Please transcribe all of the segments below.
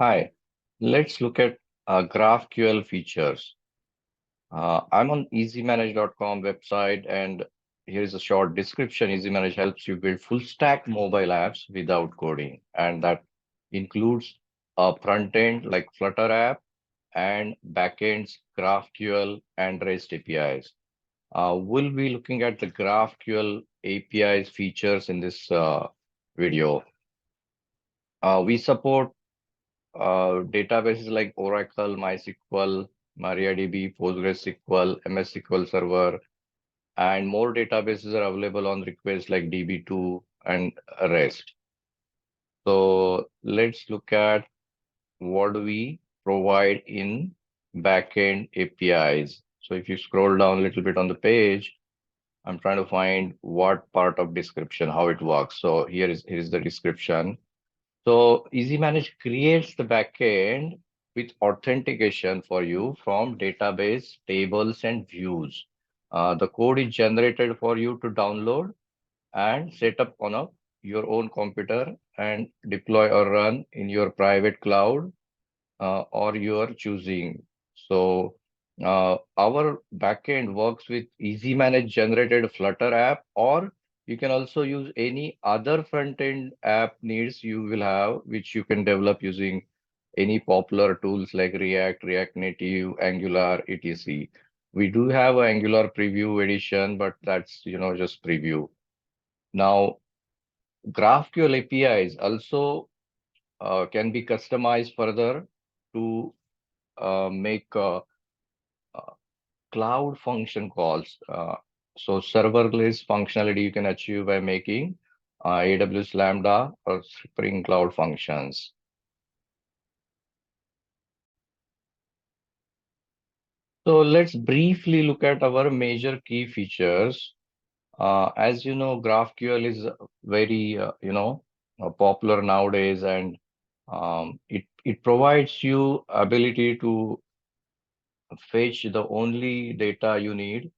Hi, let's look at GraphQL features. I'm on EasyManage.com website, and here is a short description. EasyManage helps you build full stack mobile apps without coding, and that includes a front end like Flutter app and backends, GraphQL, and REST APIs. We'll be looking at the GraphQL APIs features in this video. We support databases like Oracle, MySQL, MariaDB, PostgreSQL, MS SQL Server, and more databases are available on request like DB2 and REST. So let's look at what we provide in backend APIs. So if you scroll down a little bit on the page, I'm trying to find what part of description, how it works. So here is the description. So EasyManage creates the backend with authentication for you from database, tables, and views. The code is generated for you to download and set up on your own computer and deploy or run in your private cloud or your choosing. So our backend works with EasyManage generated Flutter app, or you can also use any other front-end app needs you will have, which you can develop using any popular tools like React, React Native, Angular, etc. We do have an Angular preview edition, but that's just preview. Now, GraphQL APIs also can be customized further to make uh, cloud function calls. So serverless functionality you can achieve by making AWS Lambda or Spring Cloud functions. So let's briefly look at our major key features. As you know, GraphQL is very popular nowadays, and it provides you ability to fetch the only data you need,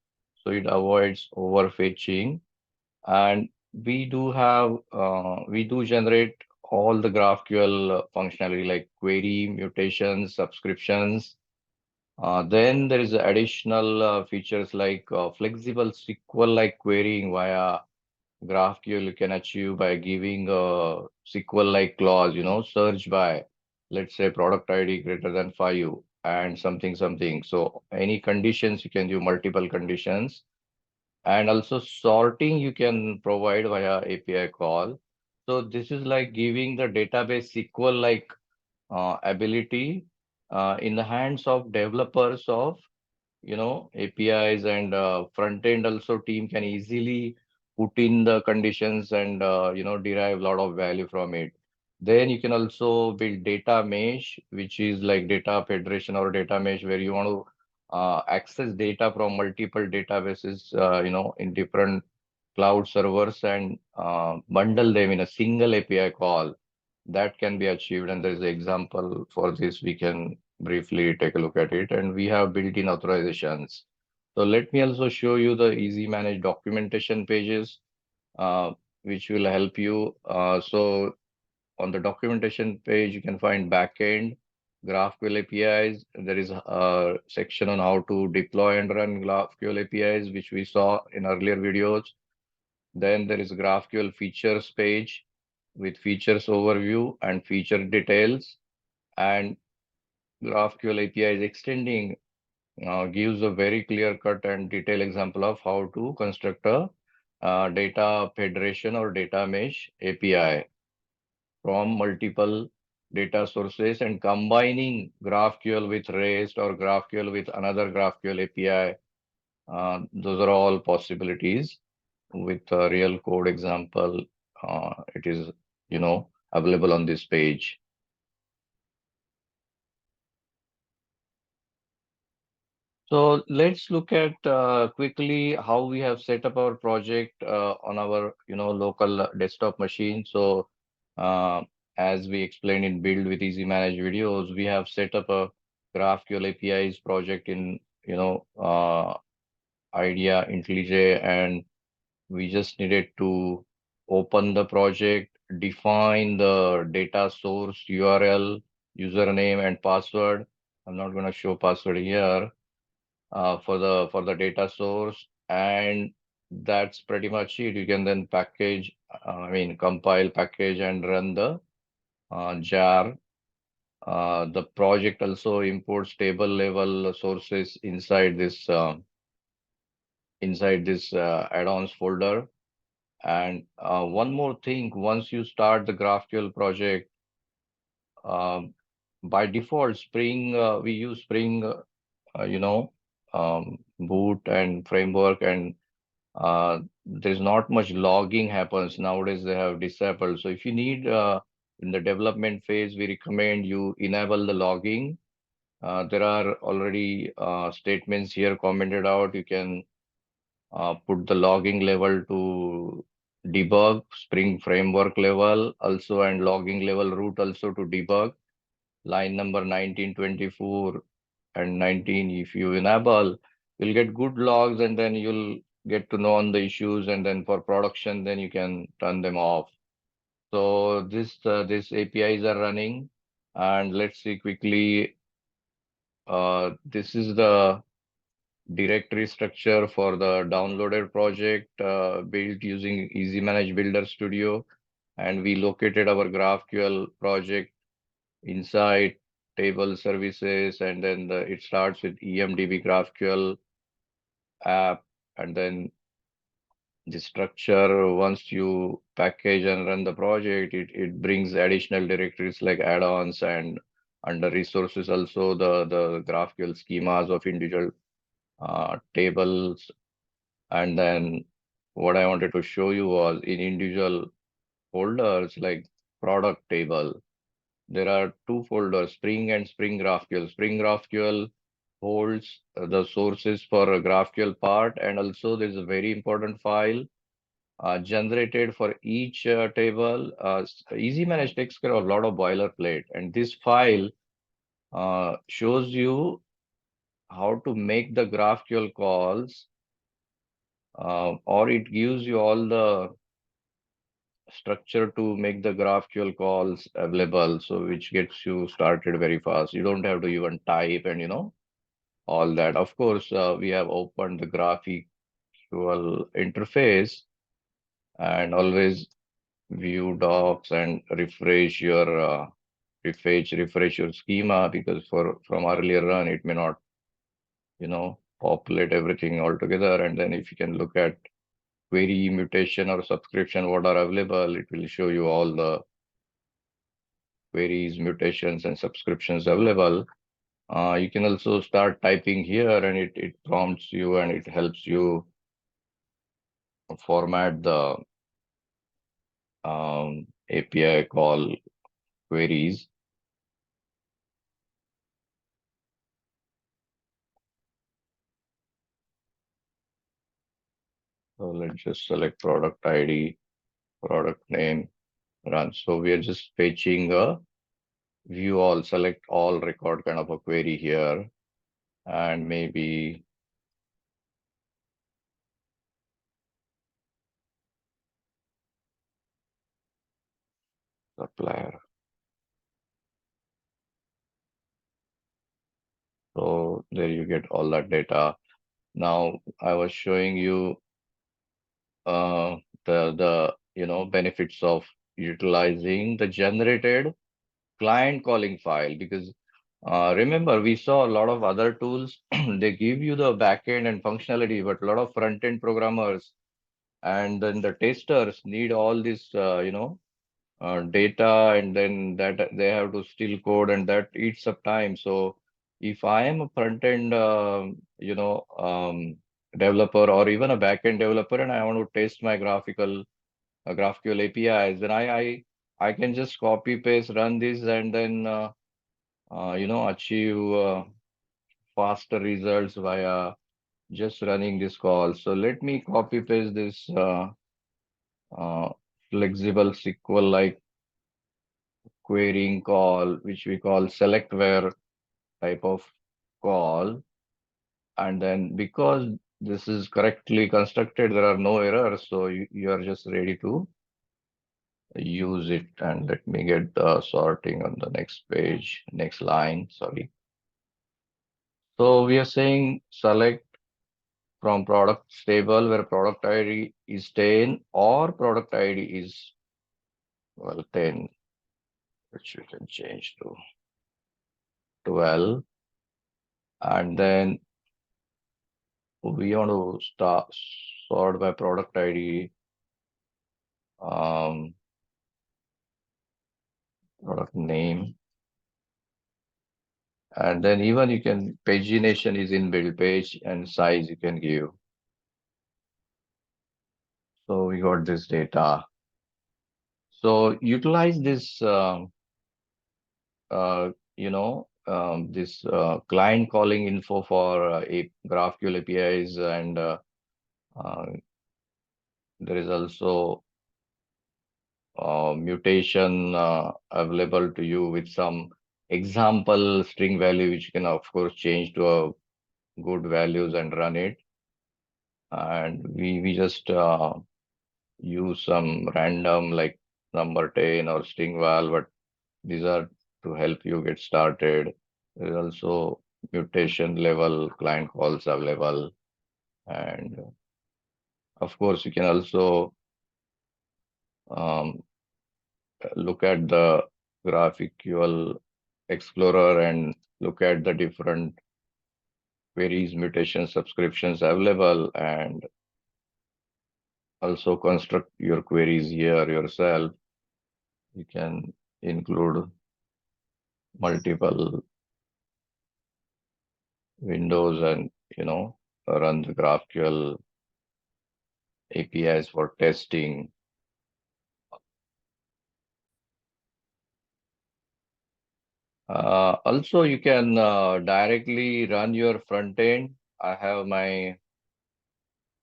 so it avoids overfetching. And we do generate all the GraphQL functionality like query, mutations, subscriptions. Then there is additional features like flexible SQL-like querying via GraphQL you can achieve by giving a SQL-like clause, search by, let's say, product ID greater than 5 and something, something. So any conditions, you can do multiple conditions. And also sorting you can provide via API call. So this is like giving the database SQL-like ability in the hands of developers of APIs, and front end also team can easily put in the conditions and derive a lot of value from it. Then you can also build data mesh, which is like data federation or data mesh, where you want to access data from multiple databases, in different cloud servers, and bundle them in a single API call. That can be achieved, and there is an example for this. We can briefly take a look at it, and we have built-in authorizations. So let me also show you the EasyManage documentation pages, uh, which will help you. So on the documentation page, you can find backend, GraphQL APIs. There is a section on how to deploy and run GraphQL APIs, which we saw in earlier videos. Then there is GraphQL features page with features overview and feature details. And GraphQL API is extending gives a very clear cut and detailed example of how to construct a data federation or data mesh API from multiple data sources, and combining GraphQL with REST or GraphQL with another GraphQL API. Those are all possibilities with a real code example. It is, available on this page. So let's look at quickly how we have set up our project on our, local desktop machine. So uh, as we explained in Build with Easy Manage videos, we have set up a GraphQL APIs project in, IDEA, IntelliJ, and we just needed to open the project, define the data source URL, username and password. I'm not going to show password here for the data source, and that's pretty much it. You can then package, I mean, compile, package, and run the jar. The project also imports table level sources inside this add-ons folder. And one more thing, once you start the GraphQL project, um, by default, Spring we use Spring, you know, boot and framework, and there's not much logging happens nowadays. They have disabled. So if you need in the development phase, we recommend you enable the logging. There are already statements here commented out. You can put the logging level to debug, Spring Framework level also, and logging level root also to debug. Line number 19, 24, and 19, if you enable, you'll get good logs, and then you'll get to know on the issues, and then for production, then you can turn them off. So this APIs are running, and let's see quickly. This is the directory structure for the downloaded project built using EasyManage Builder Studio, and we located our GraphQL project inside table services, and then it starts with EMDB GraphQL app, and then the structure, once you package and run the project, it brings additional directories like add-ons, and under resources also the GraphQL schemas of individual tables. And then what I wanted to show you was in individual folders like product table, there are two folders, Spring and Spring GraphQL. Spring GraphQL holds the sources for a GraphQL part, and also there's a very important file generated for each table. EasyManage takes care of a lot of boilerplate, and this file shows you how to make the GraphQL calls, or it gives you all the structure to make the GraphQL calls available, so which gets you started very fast. You don't have to even type and all that. Of course, we have opened the GraphQL interface, and always view docs and refresh your schema, because from earlier run it may not populate everything all together. And then if you can look at query, mutation, or subscription, what are available, it will show you all the queries, mutations, and subscriptions available. You can also start typing here, and it prompts you, and it helps you format the API call queries. So let's just select product ID, product name, run. So we are just fetching a view all, select all record kind of a query here, and maybe supplier. So there you get all that data. Now I was showing you uh, the benefits of utilizing the generated client calling file, because remember we saw a lot of other tools. They give you the backend and functionality, but a lot of front end programmers and then the testers need all this data, and then that they have to still code, and that eats up time. So if I am a front end developer, or even a back end developer, and I want to test my GraphQL APIs, then I can just copy paste, run this, and then achieve faster results via just running this call. So let me copy paste this uh, flexible SQL like querying call, which we call select where type of call. And then because this is correctly constructed, there are no errors. So you are just ready to use it. And let me get the sorting on the next page, next line, sorry. So we are saying select from product table where product ID is 10 or product ID is, well, 10, which we can change to 12. And then we want to start sort by product ID, um, product name. And then even you can pagination is inbuilt, page and size you can give. So we got this data. So utilize this, this client calling info for a GraphQL APIs, and uh, there is also mutation available to you with some example string value, which you can of course change to a good values and run it. And we just use some random like number 10 or string val, but these are to help you get started. There is also mutation level client calls available. And of course, you can also um, look at the GraphQL Explorer and look at the different queries, mutations, subscriptions available, and also construct your queries here yourself. You can include multiple windows and run the GraphQL APIs for testing. Also, you can directly run your front end. I have my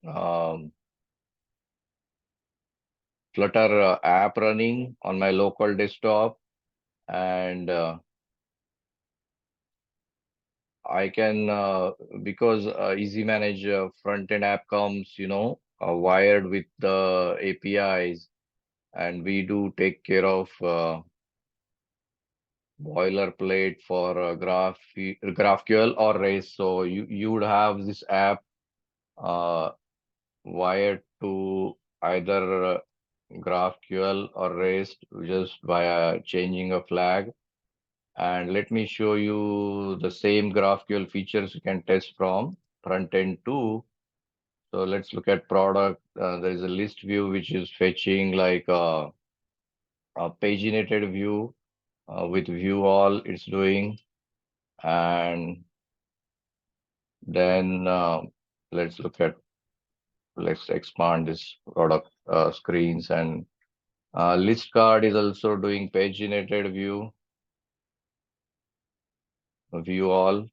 um, Flutter app running on my local desktop, and I can because EasyManage front end app comes, wired with the APIs, and we do take care of boilerplate for GraphQL or REST. So you would have this app uh, wired to either GraphQL or REST just via changing a flag. And let me show you the same GraphQL features you can test from front end too. So let's look at product. There is a list view which is fetching like a paginated view with view all it's doing. And then let's look at, let's expand this product screens, and list card is also doing paginated view all.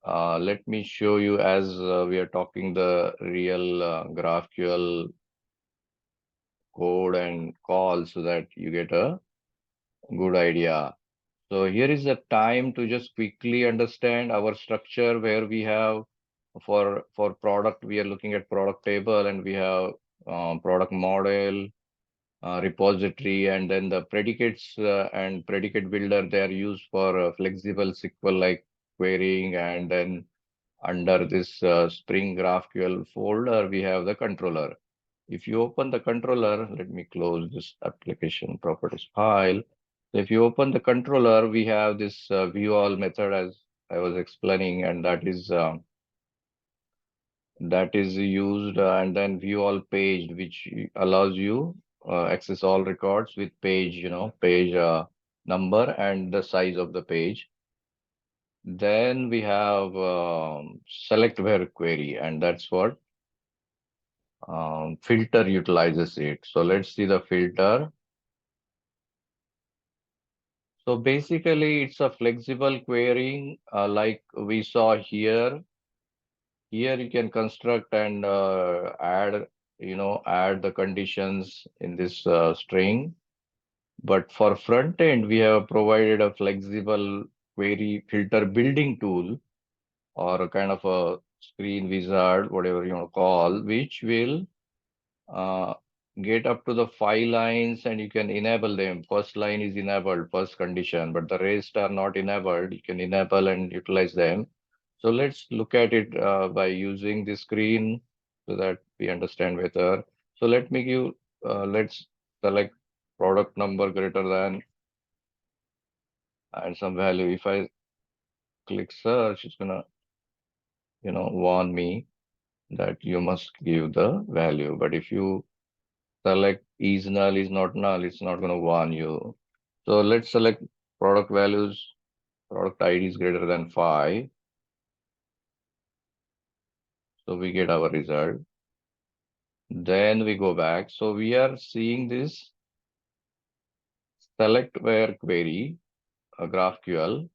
Let me show you as we are talking the real GraphQL code and call so that you get a good idea. So here is the time to just quickly understand our structure where we have for product, we are looking at product table, and we have product model, repository, and then the predicates and predicate builder. They are used for flexible SQL like querying. And then under this Spring GraphQL folder, we have the controller. If you open the controller, let me close this application properties file. So if you open the controller, we have this view all method as I was explaining, and that is used, and then view all page, which allows you access all records with page, page number and the size of the page. Then we have select where query, and that's what filter utilizes it. So let's see the filter. So basically, it's a flexible querying like we saw here. Here you can construct and add the conditions in this string. But for front end, we have provided a flexible query filter building tool, or a kind of a screen wizard, whatever you want to call, which will uh, get up to the 5 lines and you can enable them. First line is enabled, first condition, but the rest are not enabled. You can enable and utilize them. So let's look at it by using the screen so that we understand better. So let's select product number greater than and some value. If I click search, it's gonna, warn me that you must give the value. But if you select is null, is not null, it's not going to warn you. So let's select product values, product ID is greater than 5. So we get our result. Then we go back. So we are seeing this select where query, a GraphQL,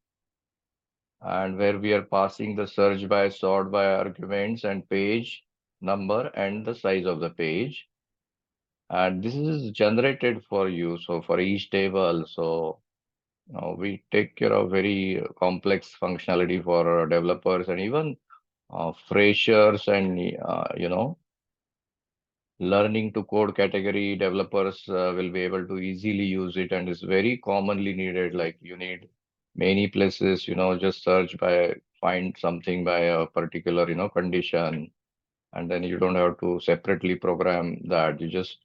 and where we are passing the search by, sort by arguments and page number and the size of the page. And this is generated for you. So for each table, so we take care of very complex functionality for developers and even freshers and learning to code category developers will be able to easily use it, and it's very commonly needed. Like you need many places, just search by find something by a particular condition, and then you don't have to separately program that. You just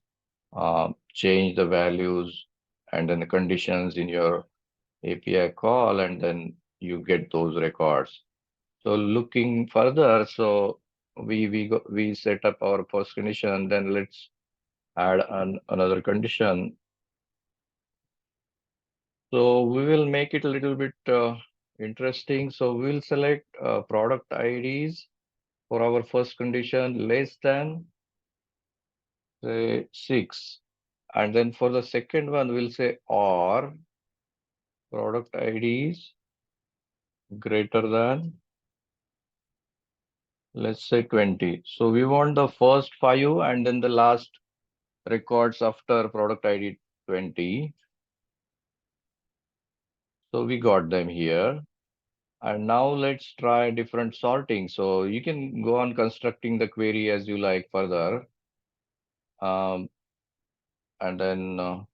change the values and then the conditions in your API call, and then you get those records. So looking further, so we set up our first condition, then let's add another condition. So we will make it a little bit interesting. So we'll select product IDs for our first condition less than say 6. And then for the second one, we'll say or product IDs greater than, let's say 20. So we want the first 5 and then the last records after product ID 20. So we got them here. And now let's try different sorting. So you can go on constructing the query as you like further. Um, and then,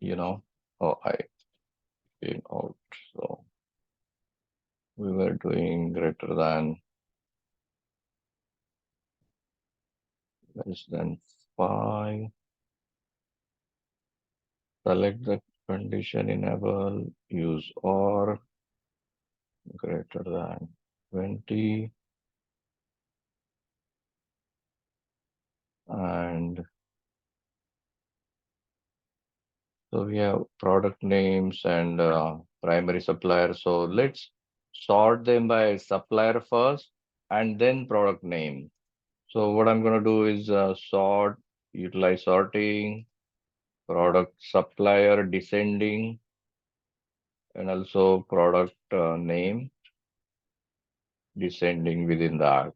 you know, oh, I came out. So we were doing greater than, less than 5. Select the condition enable, use or greater than 20. And so we have product names and primary supplier. So let's sort them by supplier first and then product name. So what I'm going to do is sort, utilize sorting, product supplier descending, and also product name descending within that.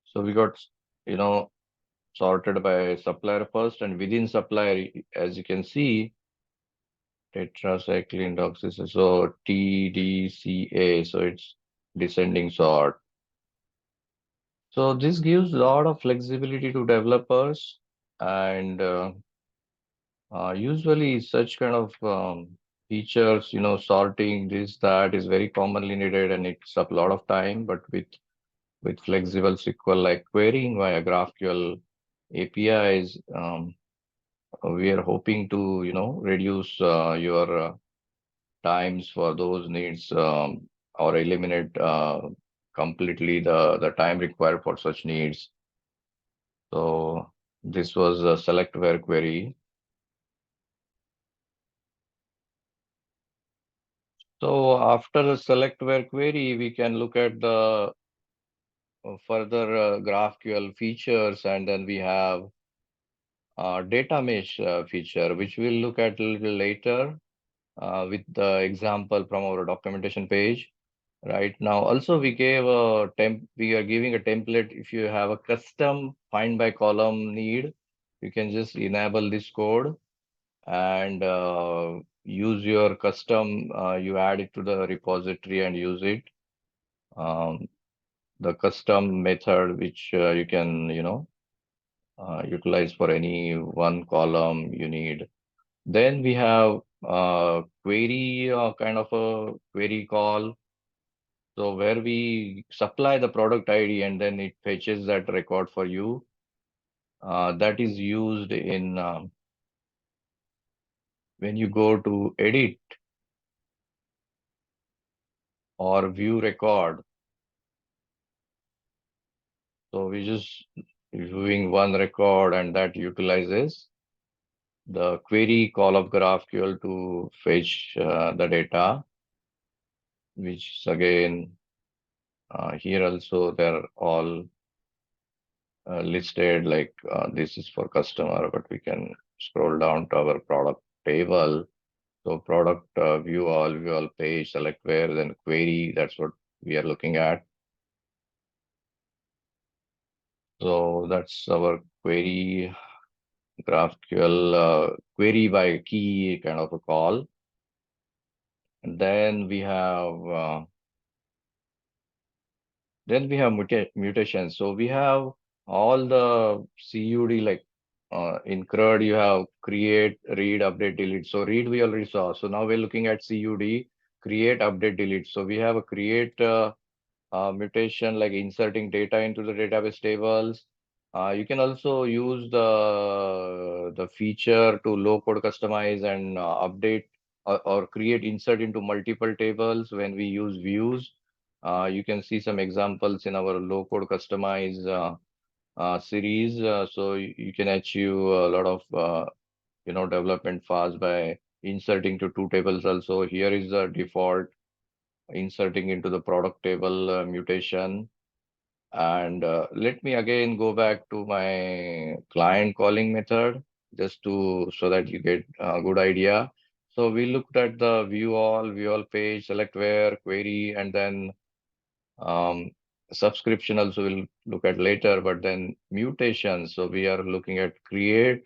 So we got, you know, sorted by supplier first, and within supplier, as you can see, tetracycline doxycycline, so TDCA, so it's descending sort. So this gives a lot of flexibility to developers, and usually such kind of features, sorting this, that is very commonly needed and it's a lot of time, but with flexible SQL like querying via GraphQL APIs, we are hoping to, reduce your times for those needs, or eliminate completely the time required for such needs. So this was a select where query. So after the select where query, we can look at the further GraphQL features, and then we have data mesh feature, which we'll look at a little later with the example from our documentation page. Right now, also we gave a we are giving a template. If you have a custom find by column need, you can just enable this code and use your custom, you add it to the repository and use it. Um, the custom method which you can, utilize for any one column you need. Then we have query, kind of a query call. So where we supply the product ID and then it fetches that record for you. That is used in when you go to edit or view record. So we just viewing one record and that utilizes the query call of GraphQL to fetch the data, which is again here also they're all listed like this is for customer, but we can scroll down to our product table. So product view all page, select where, then query. That's what we are looking at. So that's our query GraphQL query by key kind of a call. And then we have mutations. So we have all the CUD like in CRUD you have create, read, update, delete. So read we already saw. So now we're looking at CUD, create, update, delete. So we have a create mutation like inserting data into the database tables. You can also use the feature to low code customize and update or create insert into multiple tables when we use views. You can see some examples in our low code customize series. So you can achieve a lot of development fast by inserting to two tables also. Here is the default inserting into the product table mutation. And let me again go back to my client calling method just to so that you get a good idea. So we looked at the view all page, select where, query, and then um, subscription also we'll look at later, but then mutation. So we are looking at create,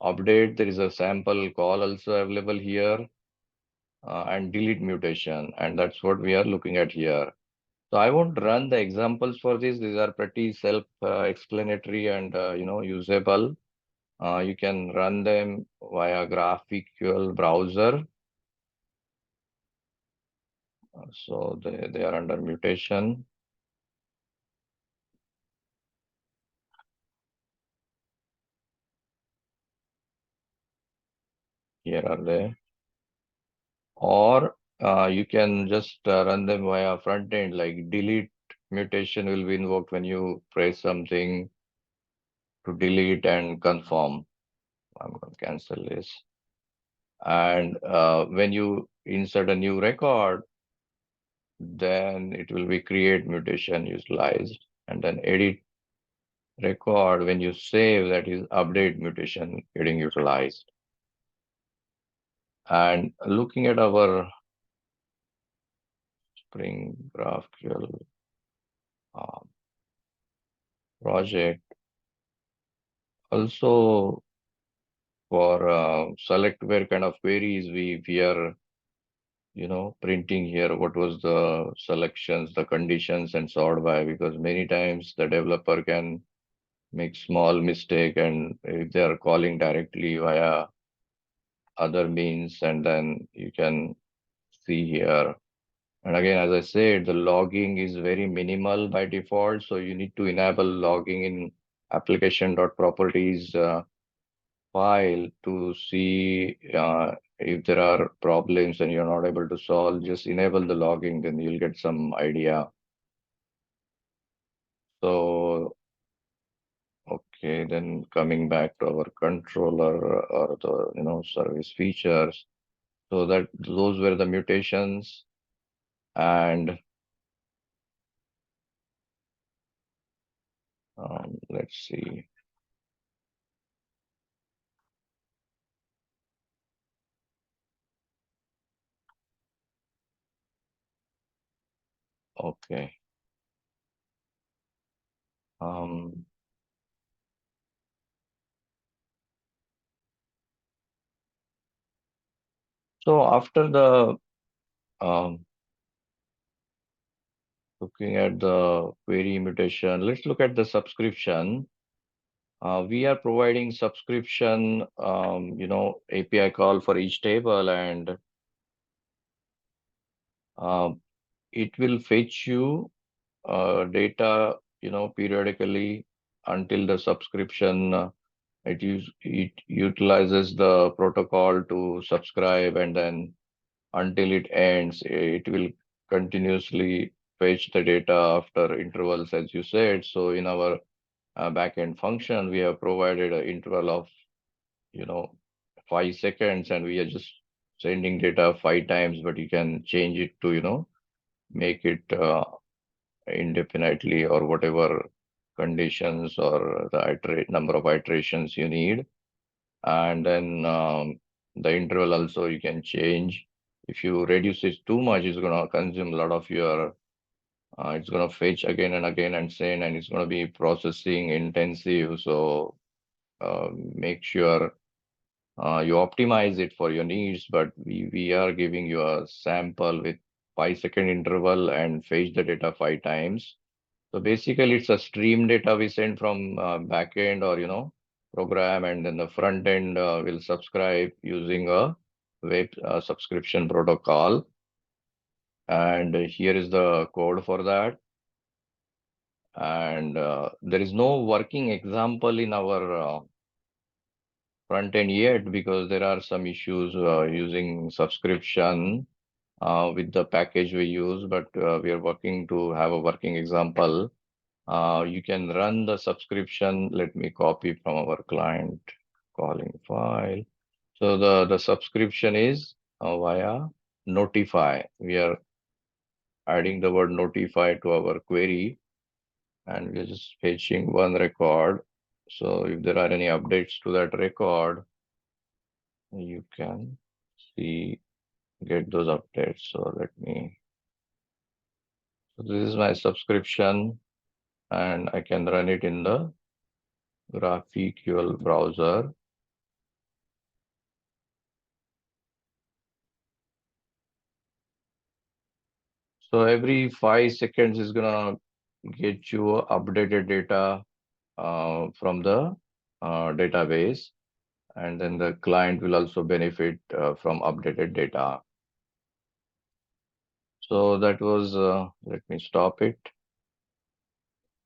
update. There is a sample call also available here, and delete mutation. And that's what we are looking at here. So I won't run the examples for this. These are pretty self-explanatory and usable. You can run them via GraphQL browser. So they are under mutation. Here are they. Or you can just run them via front end, like delete mutation will be invoked when you press something to delete and confirm. I'm going to cancel this. And when you insert a new record, then it will be create mutation utilized, and then edit record when you save, that is update mutation getting utilized. And looking at our Spring GraphQL uh, project, also for select where kind of queries we are printing here what was the selections, the conditions, and sort by, because many times the developer can make small mistake, and if they are calling directly via other means, and then you can see here. And again, as I said, the logging is very minimal by default, so you need to enable logging in application.properties file to see if there are problems and you're not able to solve. Just enable the logging, then you'll get some idea. So okay, then coming back to our controller or the service features. So that those were the mutations. And let's see. Okay. Um, so after the um, Looking at the query mutation, let's look at the subscription. We are providing subscription, API call for each table, and uh, it will fetch you data, periodically until the subscription. It utilizes the protocol to subscribe, and then until it ends, it will continuously fetch the data after intervals, as you said. So in our backend function, we have provided an interval of, you know, 5 seconds, and we are just sending data 5 times, but you can change it to, make it indefinitely or whatever conditions or the iterate number of iterations you need. And then the interval also you can change. If you reduce it too much, it's going to consume a lot of your, it's going to fetch again and again and send, and it's going to be processing intensive. So make sure you optimize it for your needs, but we are giving you a sample with 5 second interval and fetch the data 5 times. So basically, it's a stream data we send from backend or program, and then the front end will subscribe using a web subscription protocol. And here is the code for that. And there is no working example in our front end yet because there are some issues using subscription with the package we use, but we are working to have a working example. You can run the subscription. Let me copy from our client calling file. So the subscription is via notify. We are adding the word notify to our query, and we're just fetching one record. So if there are any updates to that record, you can see get those updates. So let me. So this is my subscription, and I can run it in the GraphQL browser. So every 5 seconds is gonna get you updated data from the database, and then the client will also benefit from updated data. So that was, let me stop it.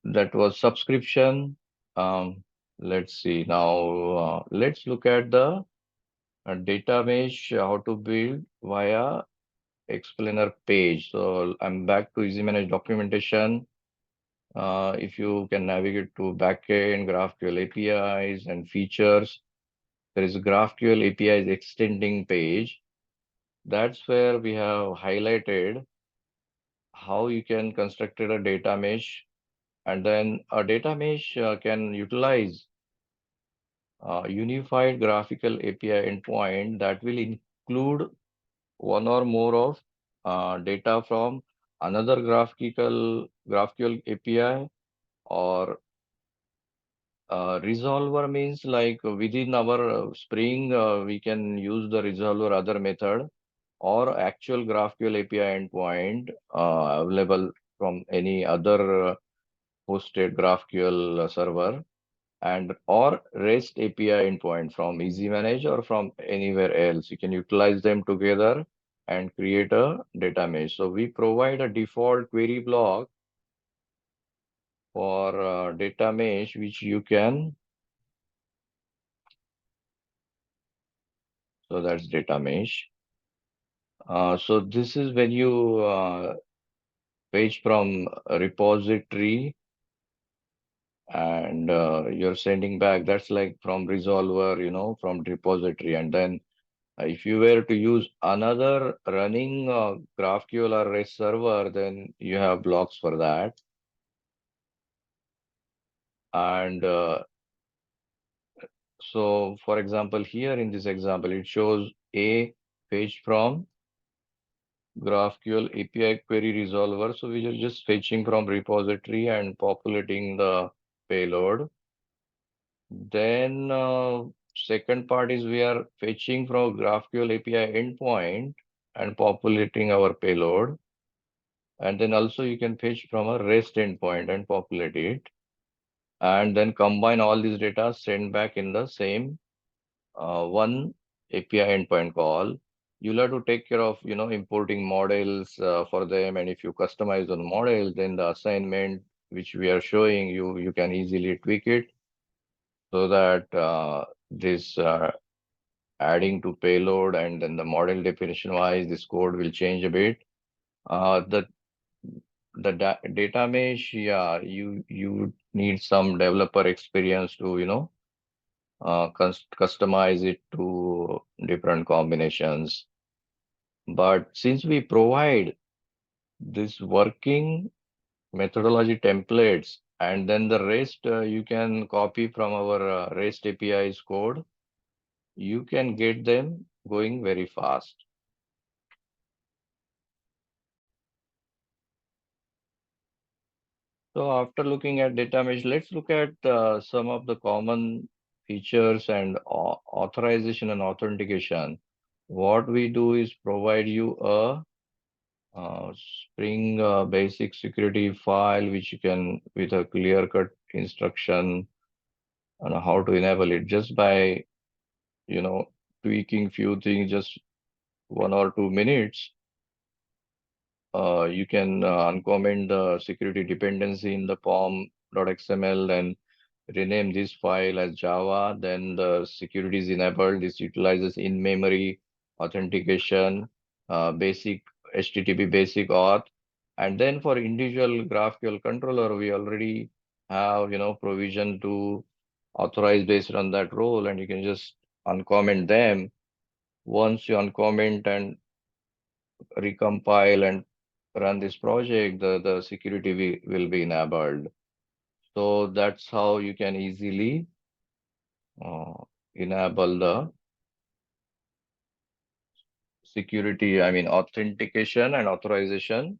That was subscription. Um, let's see now. Let's look at the data mesh, how to build via explainer page. So I'm back to EasyManage documentation. If you can navigate to backend, GraphQL APIs and features, there is a GraphQL APIs extending page. That's where we have highlighted how you can construct a data mesh. And then a data mesh can utilize unified graphical API endpoint that will include one or more of data from another GraphQL API, or resolver means like within our Spring, we can use the resolver other method or actual GraphQL API endpoint available from any other hosted GraphQL server, and or REST API endpoint from EasyManage or from anywhere else. You can utilize them together and create a data mesh. So we provide a default query block for data mesh, which you can. So that's data mesh. So this is when you fetch from a repository and you're sending back. That's like from resolver, from repository. And then if you were to use another running GraphQL or REST server, then you have blocks for that. And so, for example, here in this example, it shows a fetch from GraphQL API query resolver. So we are just fetching from repository and populating the payload. Then second part is we are fetching from GraphQL API endpoint and populating our payload. And then also you can fetch from a REST endpoint and populate it, and then combine all these data, send back in the same one API endpoint call. You'll have to take care of, importing models for them. And if you customize the models, then the assignment which we are showing you, you can easily tweak it so that this adding to payload and then the model definition wise, this code will change a bit. The data mesh, yeah, you need some developer experience to, customize it to different combinations. But since we provide this working methodology templates, and then the rest you can copy from our REST API's code, you can get them going very fast. So after looking at data mesh, let's look at some of the common features and authorization and authentication. What we do is provide you a Spring basic security file, which you can, with a clear-cut instruction on how to enable it, just by, you know, tweaking few things, just 1 or 2 minutes. You can uncomment the security dependency in the pom.xml and rename this file as Java. Then the security is enabled. This utilizes in-memory authentication, basic HTTP basic auth. And then for individual GraphQL controller, we already have, provision to authorize based on that role, and you can just uncomment them. Once you uncomment and recompile and run this project, the security will be enabled. So that's how you can easily uh, enable the security, I mean, authentication and authorization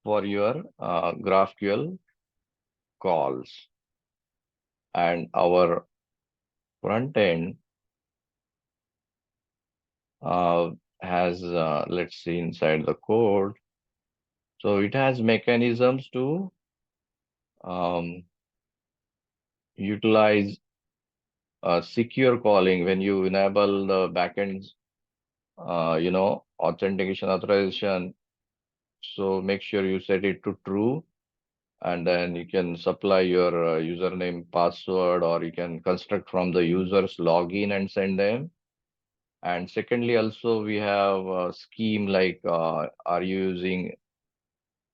for your GraphQL calls. And our front end uh, has, let's see inside the code. So it has mechanisms to um, utilize secure calling when you enable the backend, authentication authorization. So make sure you set it to true, and then you can supply your username, password, or you can construct from the user's login and send them. And secondly, also we have a scheme like, are you using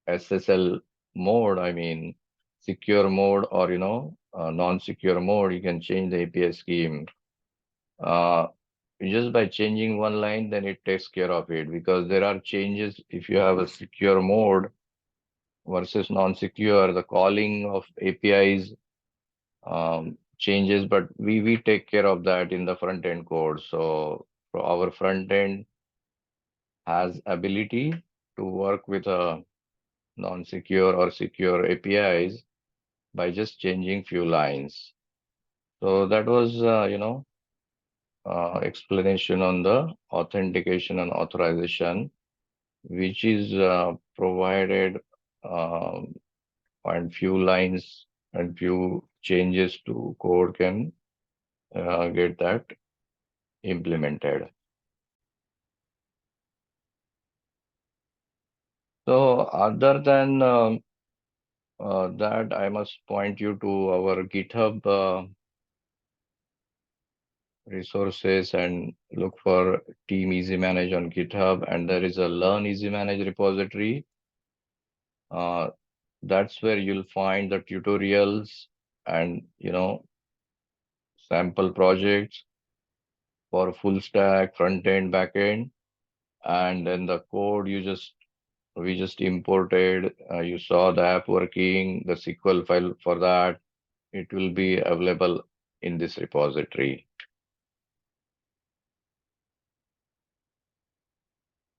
SSL mode? I mean, secure mode, or non-secure mode. You can change the API scheme. Uh, just by changing one line, then it takes care of it, because there are changes if you have a secure mode versus non-secure. The calling of APIs changes, but we take care of that in the front end code. So our front end has ability to work with a non-secure or secure APIs by just changing few lines. So that was, explanation on the authentication and authorization, which is provided, um, and few lines and few changes to code can get that implemented. So other than that, I must point you to our GitHub resources and look for Team EasyManage on GitHub. And there is a Learn EasyManage repository. Uh, that's where you'll find the tutorials and, sample projects for full stack, front end, back end. And then the code we just imported. You saw the app working, the SQL file for that. It will be available in this repository.